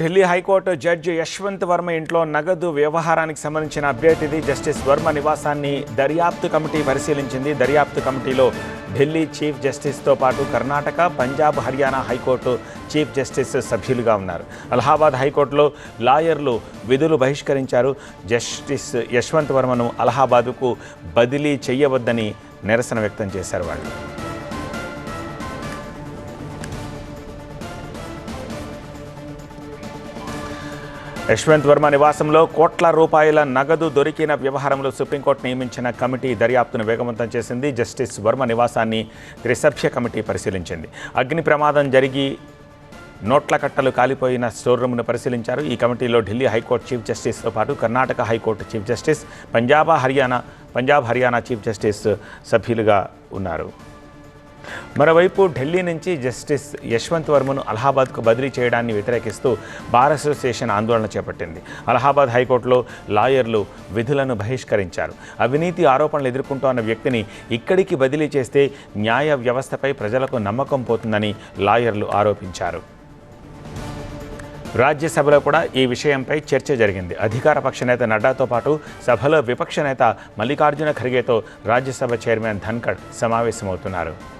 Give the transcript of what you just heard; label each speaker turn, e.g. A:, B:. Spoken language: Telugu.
A: ఢిల్లీ హైకోర్టు జడ్జి యశ్వంత్ వర్మ ఇంట్లో నగదు వ్యవహారానికి సంబంధించిన అప్డేట్ ఇది. జస్టిస్ వర్మ నివాసాన్ని దర్యాప్తు కమిటీ పరిశీలించింది. దర్యాప్తు కమిటీలో ఢిల్లీ చీఫ్ జస్టిస్తో పాటు Karnataka, Punjab, Haryana high court chief justice సభ్యులుగా ఉన్నారు. అలహాబాద్ హైకోర్టులో లాయర్లు విధులు బహిష్కరించారు. జస్టిస్ యశ్వంత్ వర్మను అలహాబాద్కు బదిలీ చేయవద్దని నిరసన వ్యక్తం చేశారు వాళ్ళు. యశ్వంత్ వర్మ నివాసంలో కోట్ల రూపాయల నగదు దొరికిన వ్యవహారంలో సుప్రీంకోర్టు నియమించిన కమిటీ దర్యాప్తును వేగవంతం చేసింది. జస్టిస్ వర్మ నివాసాన్ని త్రిసభ్య కమిటీ పరిశీలించింది. అగ్ని ప్రమాదం జరిగి నోట్ల కట్టలు కాలిపోయిన స్టోర్ రూమ్ను పరిశీలించారు. ఈ కమిటీలో ఢిల్లీ హైకోర్టు చీఫ్ జస్టిస్తో పాటు Karnataka high court chief justice, Punjab, Haryana chief justice సభ్యులుగా ఉన్నారు. మరోవైపు ఢిల్లీ నుంచి జస్టిస్ యశ్వంత్ వర్మను అలహాబాద్కు బదిలీ చేయడాన్ని వ్యతిరేకిస్తూ బార్ అసోసియేషన్ ఆందోళన చేపట్టింది. అలహాబాద్ హైకోర్టులో లాయర్లు విధులను బహిష్కరించారు. అవినీతి ఆరోపణలు ఎదుర్కొంటున్న వ్యక్తిని ఇక్కడికి బదిలీ చేస్తే న్యాయ వ్యవస్థపై ప్రజలకు నమ్మకం పోతుందని లాయర్లు ఆరోపించారు. రాజ్యసభలో కూడా ఈ విషయంపై చర్చ జరిగింది. అధికార పక్ష నేత నడ్డాతో పాటు సభలో విపక్ష నేత మల్లికార్జున ఖర్గేతో రాజ్యసభ చైర్మన్ ధన్ఖడ్ సమావేశమవుతున్నారు.